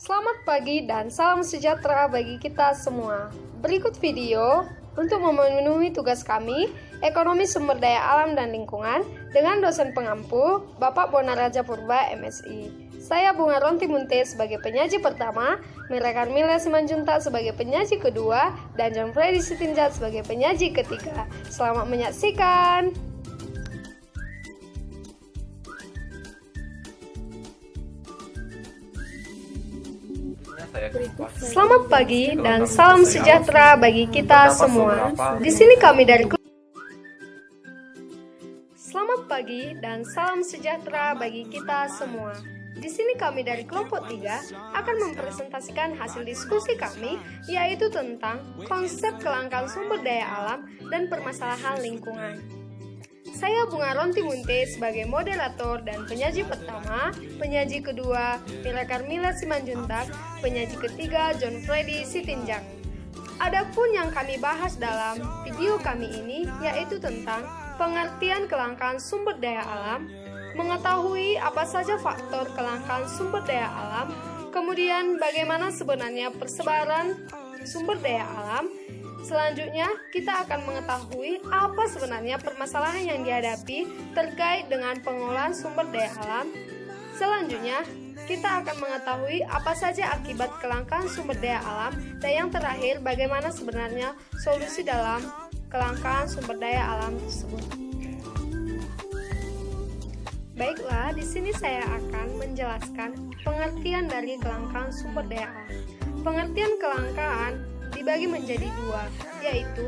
Selamat pagi dan salam sejahtera bagi kita semua. Berikut video untuk memenuhi tugas kami, Ekonomi Sumber Daya Alam dan Lingkungan, dengan dosen pengampu, Bapak Bonaraja Purba, MSI. Saya Bunga Ronti Munte sebagai penyaji pertama, Mira Carmila Simanjuntak sebagai penyaji kedua, dan John Freddy Sitinjak sebagai penyaji ketiga. Selamat menyaksikan! Selamat pagi dan salam sejahtera bagi kita semua. Di sini kami dari Selamat pagi dan salam sejahtera bagi kita semua. Di sini kami dari kelompok 3 akan mempresentasikan hasil diskusi kami, yaitu tentang konsep kelangkaan sumber daya alam dan permasalahan lingkungan. Saya Bunga Ronti Munte sebagai moderator dan penyaji pertama, penyaji kedua Mira Carmila Simanjuntak, penyaji ketiga John Freddy Sitinjak. Adapun yang kami bahas dalam video kami ini yaitu tentang pengertian kelangkaan sumber daya alam, mengetahui apa saja faktor kelangkaan sumber daya alam, kemudian bagaimana sebenarnya persebaran sumber daya alam. Selanjutnya, kita akan mengetahui apa sebenarnya permasalahan yang dihadapi terkait dengan pengolahan sumber daya alam. Selanjutnya, kita akan mengetahui apa saja akibat kelangkaan sumber daya alam, dan yang terakhir, bagaimana sebenarnya solusi dalam kelangkaan sumber daya alam tersebut. Baiklah, di sini saya akan menjelaskan pengertian dari kelangkaan sumber daya alam. Pengertian kelangkaan dibagi menjadi dua, yaitu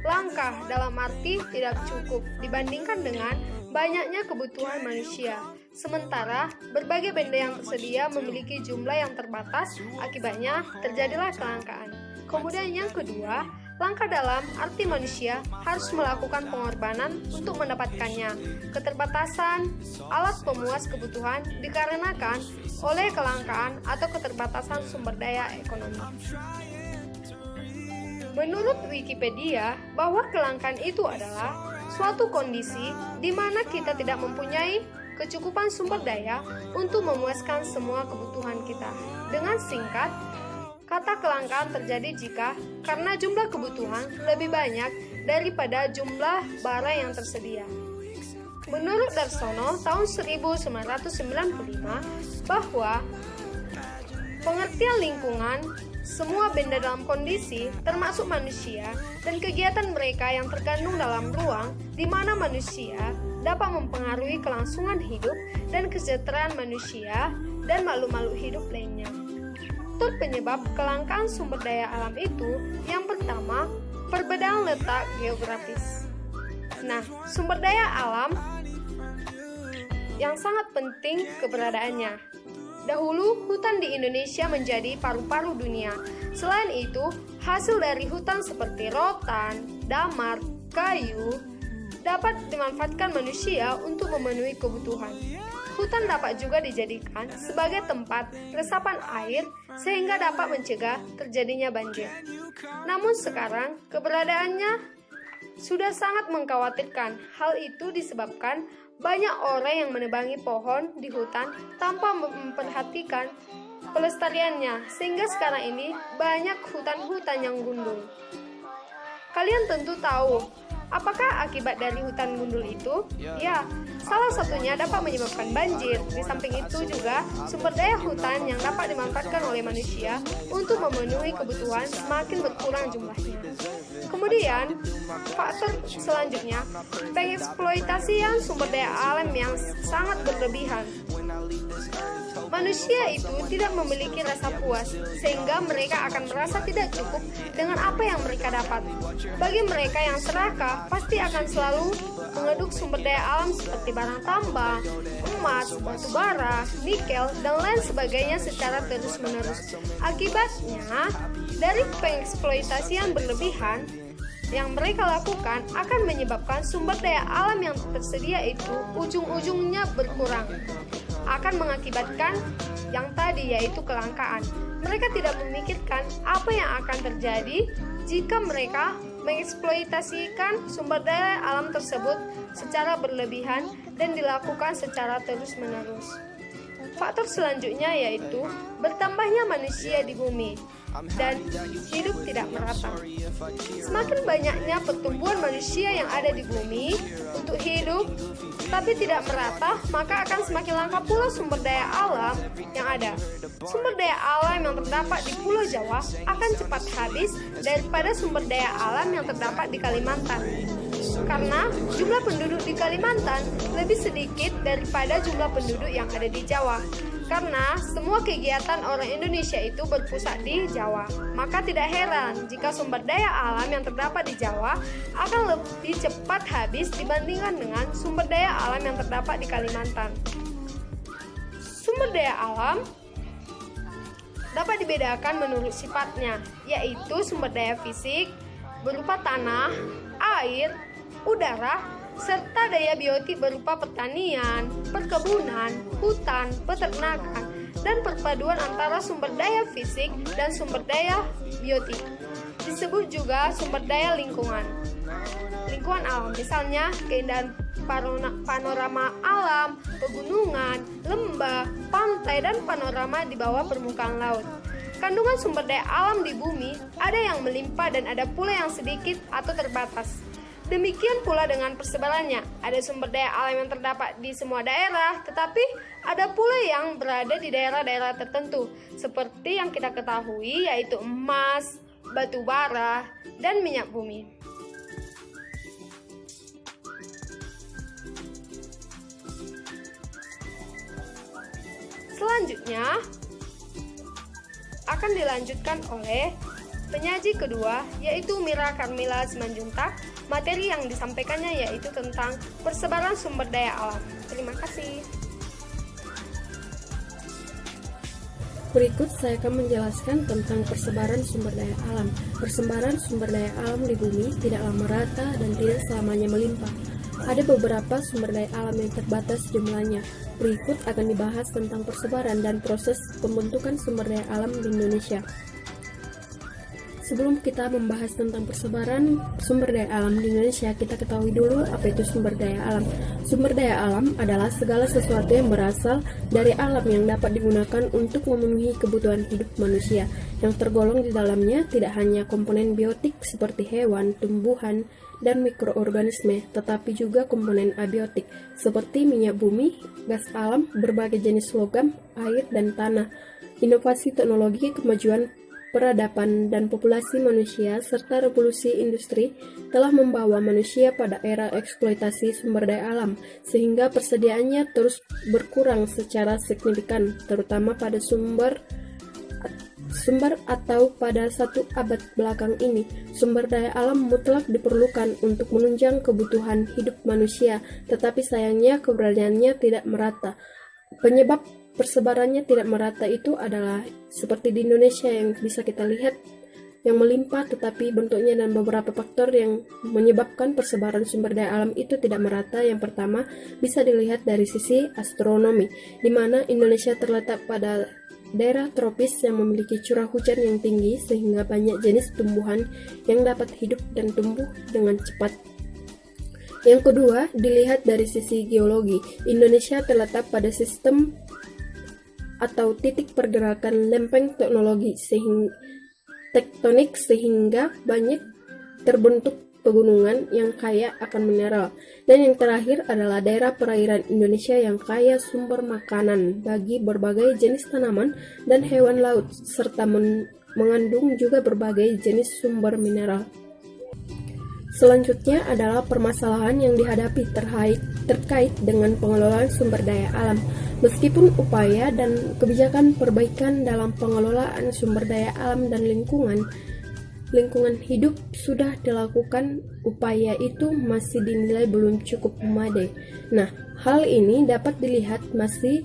langka dalam arti tidak cukup dibandingkan dengan banyaknya kebutuhan manusia. Sementara berbagai benda yang tersedia memiliki jumlah yang terbatas, akibatnya terjadilah kelangkaan. Kemudian yang kedua, langka dalam arti manusia harus melakukan pengorbanan untuk mendapatkannya. Keterbatasan alat pemuas kebutuhan dikarenakan oleh kelangkaan atau keterbatasan sumber daya ekonomi. Menurut Wikipedia, bahwa kelangkaan itu adalah suatu kondisi di mana kita tidak mempunyai kecukupan sumber daya untuk memuaskan semua kebutuhan kita. Dengan singkat, kata kelangkaan terjadi jika karena jumlah kebutuhan lebih banyak daripada jumlah barang yang tersedia. Menurut Darsono tahun 1995 bahwa pengertian lingkungan semua benda dalam kondisi, termasuk manusia, dan kegiatan mereka yang terkandung dalam ruang di mana manusia dapat mempengaruhi kelangsungan hidup dan kesejahteraan manusia dan makhluk-makhluk hidup lainnya. Faktor penyebab kelangkaan sumber daya alam itu, yang pertama, perbedaan letak geografis. Nah, sumber daya alam yang sangat penting keberadaannya. Dahulu, hutan di Indonesia menjadi paru-paru dunia. Selain itu, hasil dari hutan seperti rotan, damar, kayu dapat dimanfaatkan manusia untuk memenuhi kebutuhan. Hutan dapat juga dijadikan sebagai tempat resapan air sehingga dapat mencegah terjadinya banjir. Namun sekarang, keberadaannya sudah sangat mengkhawatirkan. Hal itu disebabkan banyak orang yang menebangi pohon di hutan tanpa memperhatikan pelestariannya, sehingga sekarang ini banyak hutan-hutan yang gundul. Kalian tentu tahu, apakah akibat dari hutan gundul itu? Ya, salah satunya dapat menyebabkan banjir. Di samping itu juga, sumber daya hutan yang dapat dimanfaatkan oleh manusia untuk memenuhi kebutuhan semakin berkurang jumlahnya. Kemudian, faktor selanjutnya, pengeksploitasian sumber daya alam yang sangat berlebihan. Manusia itu tidak memiliki rasa puas, sehingga mereka akan merasa tidak cukup dengan apa yang mereka dapat. Bagi mereka yang serakah, pasti akan selalu mengeduk sumber daya alam seperti barang tambang, emas, batu bara, nikel, dan lain sebagainya secara terus-menerus. Akibatnya, dari pengeksploitasian berlebihan yang mereka lakukan akan menyebabkan sumber daya alam yang tersedia itu ujung-ujungnya berkurang. Akan mengakibatkan yang tadi, yaitu kelangkaan. Mereka tidak memikirkan apa yang akan terjadi jika mereka mengeksploitasikan sumber daya alam tersebut secara berlebihan dan dilakukan secara terus-menerus. Faktor selanjutnya yaitu bertambahnya manusia di bumi dan hidup tidak merata. Semakin banyaknya pertumbuhan manusia yang ada di bumi untuk hidup tapi tidak merata, maka akan semakin langka pula sumber daya alam yang ada. Sumber daya alam yang terdapat di Pulau Jawa akan cepat habis daripada sumber daya alam yang terdapat di Kalimantan. Karena jumlah penduduk di Kalimantan lebih sedikit daripada jumlah penduduk yang ada di Jawa. Karena semua kegiatan orang Indonesia itu berpusat di Jawa, maka tidak heran jika sumber daya alam yang terdapat di Jawa akan lebih cepat habis dibandingkan dengan sumber daya alam yang terdapat di Kalimantan. Sumber daya alam dapat dibedakan menurut sifatnya, yaitu sumber daya fisik berupa tanah, air, udara, serta daya biotik berupa pertanian, perkebunan, hutan, peternakan, dan perpaduan antara sumber daya fisik dan sumber daya biotik. Disebut juga sumber daya lingkungan. Lingkungan alam, misalnya keindahan panorama alam, pegunungan, lembah, pantai, dan panorama di bawah permukaan laut. Kandungan sumber daya alam di bumi ada yang melimpah dan ada pula yang sedikit atau terbatas. Demikian pula dengan persebarannya. Ada sumber daya alam yang terdapat di semua daerah, tetapi ada pula yang berada di daerah-daerah tertentu, seperti yang kita ketahui yaitu emas, batu bara, dan minyak bumi. Selanjutnya akan dilanjutkan oleh penyaji kedua, yaitu Mira Carmila Simanjuntak. Materi yang disampaikannya yaitu tentang persebaran sumber daya alam. Terima kasih. Berikut saya akan menjelaskan tentang persebaran sumber daya alam. Persebaran sumber daya alam di bumi tidaklah merata dan tidak selamanya melimpah. Ada beberapa sumber daya alam yang terbatas jumlahnya. Berikut akan dibahas tentang persebaran dan proses pembentukan sumber daya alam di Indonesia. Sebelum kita membahas tentang persebaran sumber daya alam di Indonesia, kita ketahui dulu apa itu sumber daya alam. Sumber daya alam adalah segala sesuatu yang berasal dari alam yang dapat digunakan untuk memenuhi kebutuhan hidup manusia. Yang tergolong di dalamnya tidak hanya komponen biotik seperti hewan, tumbuhan, dan mikroorganisme, tetapi juga komponen abiotik seperti minyak bumi, gas alam, berbagai jenis logam, air, dan tanah. Inovasi teknologi, kemajuan peradaban dan populasi manusia, serta revolusi industri telah membawa manusia pada era eksploitasi sumber daya alam, sehingga persediaannya terus berkurang secara signifikan, terutama pada sumber atau pada satu abad belakang ini. Sumber daya alam mutlak diperlukan untuk menunjang kebutuhan hidup manusia, tetapi sayangnya keberadaannya tidak merata. Penyebab persebarannya tidak merata itu adalah seperti di Indonesia yang bisa kita lihat, yang melimpah, tetapi bentuknya dan beberapa faktor yang menyebabkan persebaran sumber daya alam itu tidak merata. Yang pertama bisa dilihat dari sisi astronomi, di mana Indonesia terletak pada daerah tropis yang memiliki curah hujan yang tinggi, sehingga banyak jenis tumbuhan yang dapat hidup dan tumbuh dengan cepat. Yang kedua, dilihat dari sisi geologi. Indonesia terletak pada sistem atau titik pergerakan lempeng tektonik sehingga banyak terbentuk pegunungan yang kaya akan mineral. Dan yang terakhir adalah daerah perairan Indonesia yang kaya sumber makanan bagi berbagai jenis tanaman dan hewan laut, serta mengandung juga berbagai jenis sumber mineral. Selanjutnya adalah permasalahan yang dihadapi terkait dengan pengelolaan sumber daya alam. Meskipun upaya dan kebijakan perbaikan dalam pengelolaan sumber daya alam dan lingkungan hidup sudah dilakukan, upaya itu masih dinilai belum cukup memadai. Nah, hal ini dapat dilihat masih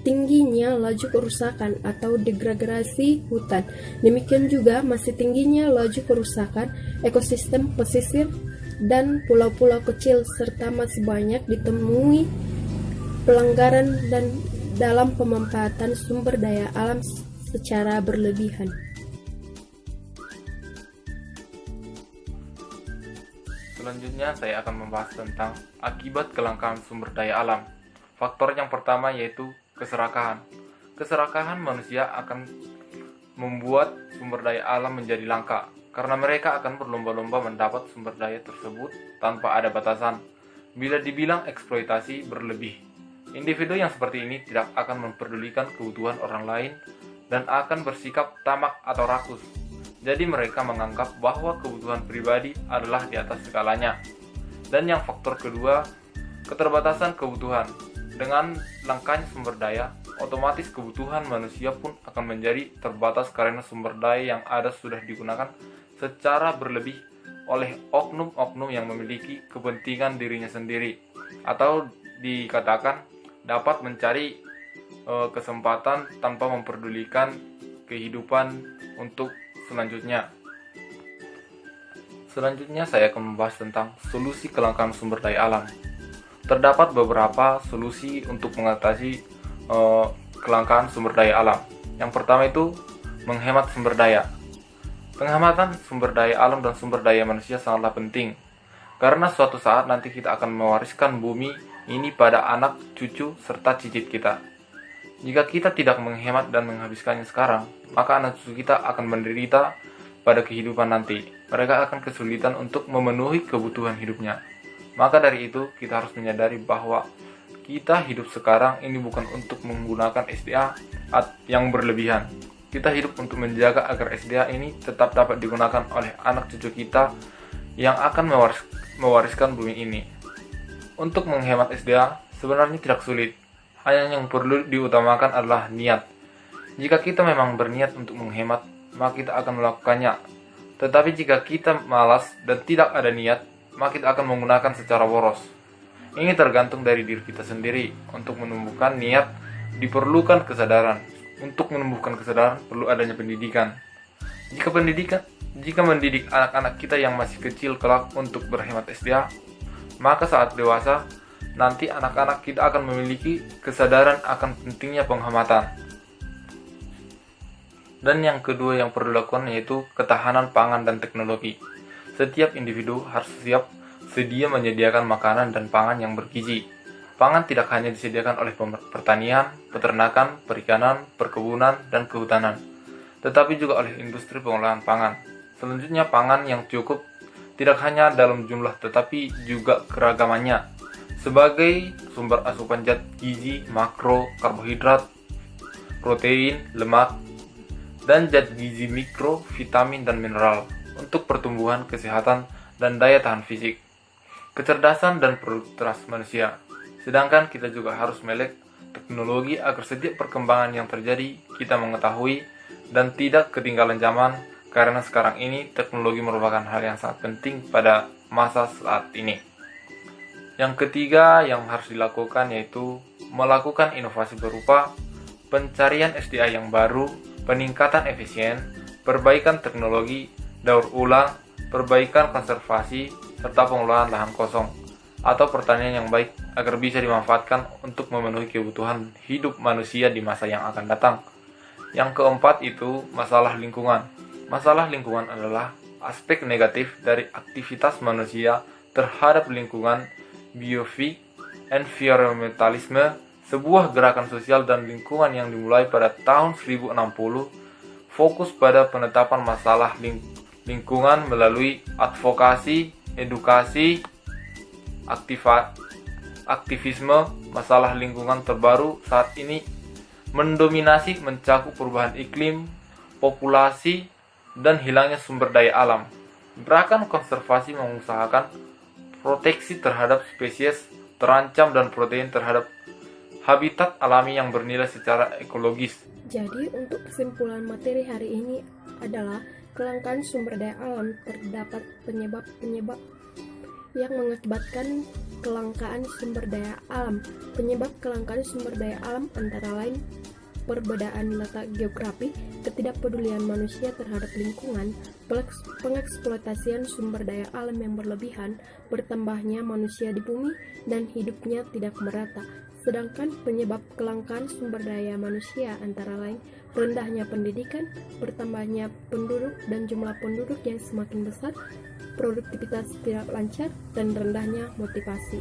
tingginya laju kerusakan atau degradasi hutan. Demikian juga masih tingginya laju kerusakan ekosistem pesisir dan pulau-pulau kecil, serta masih banyak ditemui pelanggaran dan dalam pemanfaatan sumber daya alam secara berlebihan. Selanjutnya saya akan membahas tentang akibat kelangkaan sumber daya alam. Faktor yang pertama yaitu keserakahan. Keserakahan manusia akan membuat sumber daya alam menjadi langka, karena mereka akan berlomba-lomba mendapat sumber daya tersebut tanpa ada batasan. Bila dibilang eksploitasi berlebih, individu yang seperti ini tidak akan memperdulikan kebutuhan orang lain dan akan bersikap tamak atau rakus. Jadi mereka menganggap bahwa kebutuhan pribadi adalah di atas segalanya. Dan yang faktor kedua, keterbatasan kebutuhan. Dengan langkanya sumber daya, otomatis kebutuhan manusia pun akan menjadi terbatas karena sumber daya yang ada sudah digunakan secara berlebih oleh oknum-oknum yang memiliki kepentingan dirinya sendiri, atau dikatakan dapat mencari kesempatan tanpa memperdulikan kehidupan untuk selanjutnya. Selanjutnya saya akan membahas tentang solusi kelangkaan sumber daya alam. Terdapat beberapa solusi untuk mengatasi kelangkaan sumber daya alam. Yang pertama itu menghemat sumber daya. Penghematan sumber daya alam dan sumber daya manusia sangatlah penting, karena suatu saat nanti kita akan mewariskan bumi ini pada anak, cucu, serta cicit kita. Jika kita tidak menghemat dan menghabiskannya sekarang, maka anak cucu kita akan menderita pada kehidupan nanti. Mereka akan kesulitan untuk memenuhi kebutuhan hidupnya. Maka dari itu, kita harus menyadari bahwa kita hidup sekarang ini bukan untuk menggunakan SDA yang berlebihan. Kita hidup untuk menjaga agar SDA ini tetap dapat digunakan oleh anak cucu kita yang akan mewariskan bumi ini. Untuk menghemat SDA sebenarnya tidak sulit. Hanya yang perlu diutamakan adalah niat. Jika kita memang berniat untuk menghemat, maka kita akan melakukannya. Tetapi jika kita malas dan tidak ada niat, maka kita akan menggunakan secara boros. Ini tergantung dari diri kita sendiri. Untuk menumbuhkan niat diperlukan kesadaran. Untuk menumbuhkan kesadaran perlu adanya pendidikan. Jika mendidik anak-anak kita yang masih kecil kelak untuk berhemat SDA, maka saat dewasa nanti anak-anak kita akan memiliki kesadaran akan pentingnya penghematan. Dan yang kedua yang perlu dilakukan yaitu ketahanan pangan dan teknologi. Setiap individu harus siap sedia menyediakan makanan dan pangan yang bergizi. Pangan tidak hanya disediakan oleh pertanian, peternakan, perikanan, perkebunan, dan kehutanan, tetapi juga oleh industri pengolahan pangan. Selanjutnya, pangan yang cukup tidak hanya dalam jumlah tetapi juga keragamannya, sebagai sumber asupan zat gizi, makro, karbohidrat, protein, lemak, dan zat gizi mikro, vitamin, dan mineral untuk pertumbuhan, kesehatan, dan daya tahan fisik, kecerdasan, dan produktivitas manusia. Sedangkan kita juga harus melek teknologi agar setiap perkembangan yang terjadi kita mengetahui dan tidak ketinggalan zaman, karena sekarang ini teknologi merupakan hal yang sangat penting pada masa saat ini. Yang ketiga yang harus dilakukan yaitu melakukan inovasi berupa pencarian SDA yang baru, peningkatan efisien, perbaikan teknologi, daur ulang, perbaikan konservasi, serta pengelolaan lahan kosong atau pertanian yang baik agar bisa dimanfaatkan untuk memenuhi kebutuhan hidup manusia di masa yang akan datang. Yang keempat itu masalah lingkungan. Masalah lingkungan adalah aspek negatif dari aktivitas manusia terhadap lingkungan. Biofik, environmentalisme, sebuah gerakan sosial dan lingkungan yang dimulai pada tahun 1060, fokus pada penetapan masalah lingkungan melalui advokasi, edukasi, aktivisme. Masalah lingkungan terbaru saat ini mendominasi mencakup perubahan iklim, populasi, dan hilangnya sumber daya alam. Gerakan konservasi mengusahakan proteksi terhadap spesies terancam dan protein terhadap habitat alami yang bernilai secara ekologis. Jadi untuk kesimpulan materi hari ini adalah kelangkaan sumber daya alam. Terdapat penyebab-penyebab yang mengakibatkan kelangkaan sumber daya alam. Penyebab kelangkaan sumber daya alam antara lain perbedaan letak geografi, ketidakpedulian manusia terhadap lingkungan, pengeksploitasian sumber daya alam yang berlebihan, bertambahnya manusia di bumi, dan hidupnya tidak merata. Sedangkan penyebab kelangkaan sumber daya manusia antara lain rendahnya pendidikan, bertambahnya penduduk dan jumlah penduduk yang semakin besar, produktivitas tidak lancar, dan rendahnya motivasi.